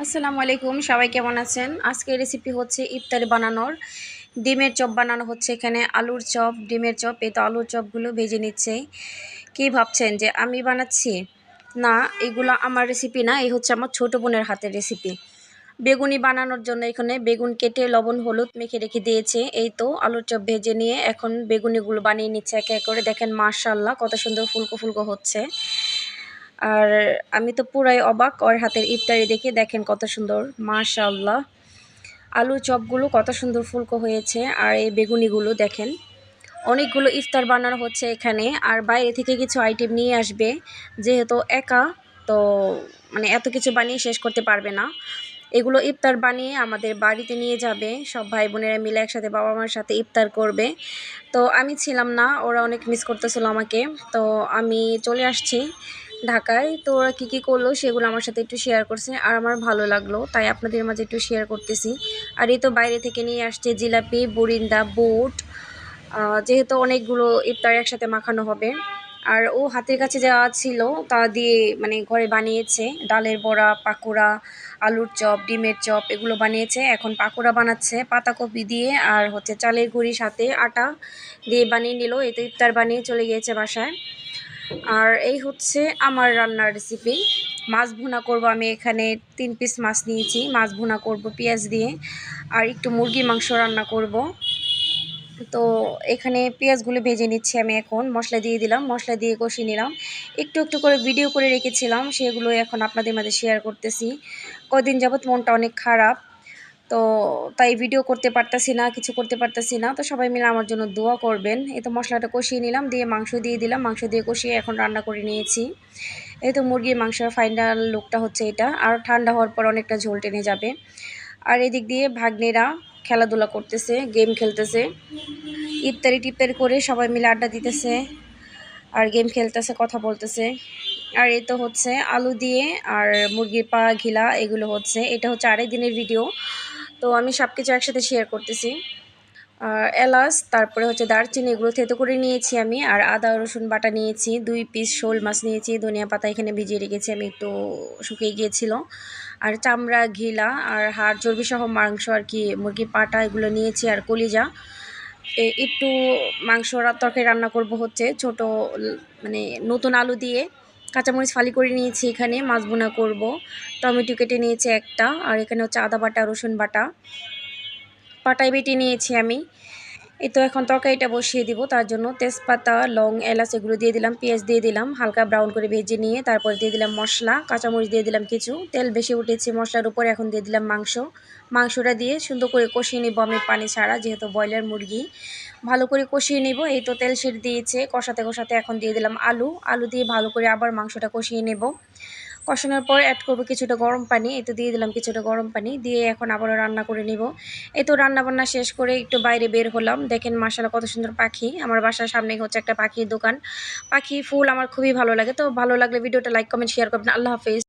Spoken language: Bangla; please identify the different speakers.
Speaker 1: আসসালামু আলাইকুম, সবাই কেমন আছেন? আজকের রেসিপি হচ্ছে ইফতারি বানানোর। ডিমের চপ বানানো হচ্ছে এখানে। আলুর চপ, ডিমের চপ। এই তো আলুর চপগুলো ভেজে নিচ্ছে। কি ভাবছেন যে আমি বানাচ্ছি? না, এগুলো আমার রেসিপি না, এই হচ্ছে আমার ছোট বোনের হাতের রেসিপি। বেগুনি বানানোর জন্য এখানে বেগুন কেটে লবণ হলুদ মেখে রেখে দিয়েছে। এই তো আলুর চপ ভেজে নিয়ে এখন বেগুনিগুলো বানিয়ে নিচ্ছে একে এক করে। দেখেন মাশাআল্লাহ কত সুন্দর ফুলকো ফুলকো হচ্ছে। আর আমি তো পুরাই অবাক ওর হাতের ইফতারি দেখে। দেখেন কত সুন্দর, মাশাআল্লাহ। আলু চপগুলো কত সুন্দর ফুলকো হয়েছে। আর এই বেগুনিগুলো দেখেন, অনেকগুলো ইফতার বানানো হচ্ছে এখানে। আর বাইরে থেকে কিছু আইটেম নিয়ে আসবে, যেহেতু একা তো মানে এত কিছু বানিয়ে শেষ করতে পারবে না। এগুলো ইফতার বানিয়ে আমাদের বাড়িতে নিয়ে যাবে, সব ভাই বোনেরা মিলে একসাথে বাবা মার সাথে ইফতার করবে। তো আমি ছিলাম না, ওরা অনেক মিস করতেছিল আমাকে। তো আমি চলে আসছি ঢাকায়। তো ওরা কী কী করলো সেগুলো আমার সাথে একটু শেয়ার করছে, আর আমার ভালো লাগলো, তাই আপনাদের মাঝে একটু শেয়ার করতেছি। আর এই তো বাইরে থেকে নিয়ে আসছে জিলাপি, বুরিন্দা, বুট। যেহেতু অনেকগুলো ইফতার একসাথে মাখানো হবে। আর ও হাতের কাছে যা ছিল তা দিয়ে মানে ঘরে বানিয়েছে। ডালের বড়া, পাকোড়া, আলুর চপ, ডিমের চপ এগুলো বানিয়েছে। এখন পাকোড়া বানাচ্ছে পাতাকপি দিয়ে, আর হচ্ছে চালের গুঁড়ির সাথে আটা দিয়ে বানিয়ে নিল। এই তো ইফতার বানিয়ে চলে গিয়েছে বাসায়। আর এই হচ্ছে আমার রান্নার রেসিপি। মাছ ভুনা করব আমি এখানে। 3 পিস মাছ নিয়েছি, মাছ ভুনা করব পেঁয়াজ দিয়ে। আর একটু মুরগি মাংস রান্না করব। তো এখানে পেঁয়াজগুলো ভেজে নিচ্ছি আমি এখন। মশলা দিয়ে দিলাম, মশলা দিয়ে কষিয়ে নিলাম। একটু একটু করে ভিডিও করে রেখেছিলাম, সেগুলো এখন আপনাদের মাঝে শেয়ার করতেছি। কদিন যাবৎ মনটা অনেক খারাপ, তো তাই ভিডিও করতে পারতাছি না, কিছু করতে পারতাছি না। তো সবাই মিলে আমার জন্য দোয়া করবেন। এই তো মশলাটা কষিয়ে নিলাম, দিয়ে মাংস দিয়ে দিলাম, মাংস দিয়ে কষিয়ে এখন রান্না করে নিয়েছি। এই তো মুরগির মাংসের ফাইনাল লুকটা হচ্ছে এটা। আর ঠান্ডা হওয়ার পর অনেকটা ঝোল টেনে যাবে। আর এদিক দিয়ে ভাগ্নেরা খেলাধুলা করতেছে, গেম খেলতেছে। ইফতারি টিফতারি করে সবাই মিলে আড্ডা দিতেছে আর গেম খেলতেছে, কথা বলতেছে। আর এই তো হচ্ছে আলু দিয়ে আর মুরগির পা ঘিলা এগুলো হচ্ছে। এটা হচ্ছে আরেক দিনের ভিডিও, তো আমি সব কিছু একসাথে শেয়ার করতেছি। আর এলাচ, তারপরে হচ্ছে দারচিনি, এগুলো থেতো করে নিয়েছি আমি। আর আদা রসুন বাটা নিয়েছি, 2 পিস শোল মাছ নিয়েছি, ধনিয়া পাতা এখানে ভিজিয়ে রেখেছি আমি, একটু শুকিয়ে গিয়েছিল। আর চামড়া, ঘিলা আর হাড় চর্বি সহ মাংস আর কি, মুরগির পাটা এগুলো নিয়েছি, আর কলিজা। একটু মাংস তরকারি রান্না করব হচ্ছে ছোট মানে নতুন আলু দিয়ে। কাঁচামরিচ ফালি করে নিয়েছি এখানে, মাছ ভুনা করব। টমেটো কেটে নিয়েছি একটা, আর এখানে হচ্ছে আদা বাটা, রসুন বাটা পাটায় বেটে নিয়েছি আমি। এই তো এখন তরকারিটা বসিয়ে দিব, তার জন্য তেজপাতা, লং, এলাচ এগুলো দিয়ে দিলাম, পেঁয়াজ দিয়ে দিলাম, হালকা ব্রাউন করে ভেজে নিয়ে তারপর দিয়ে দিলাম মশলা, কাঁচামরিচ দিয়ে দিলাম কিছু, তেল বেশি উঠেছে মশলার উপর। এখন দিয়ে দিলাম মাংসটা দিয়ে সুন্দর করে কষিয়ে নিব আমি পানি ছাড়া, যেহেতু ব্রয়লার মুরগি। ভালো করে কষিয়ে নিব। এই তো তেল ছেড়ে দিয়েছে, কষাতে কষাতে এখন দিয়ে দিলাম আলু দিয়ে ভালো করে আবার মাংসটা কষিয়ে নেব। কষানোর পর অ্যাড করব কিছুটা গরম পানি। এই তো দিয়ে দিলাম কিছুটা গরম পানি, দিয়ে এখন আবারও রান্না করে নিব। এই তো রান্নাবান্না শেষ করে একটু বাইরে বের হলাম। দেখেন মাশাআল্লাহ কত সুন্দর পাখি। আমার বাসার সামনে হচ্ছে একটা পাখির দোকান। পাখি, ফুল আমার খুবই ভালো লাগে। তো ভালো লাগলে ভিডিওটা লাইক, কমেন্ট, শেয়ার করবেন। আল্লাহ হাফেজ।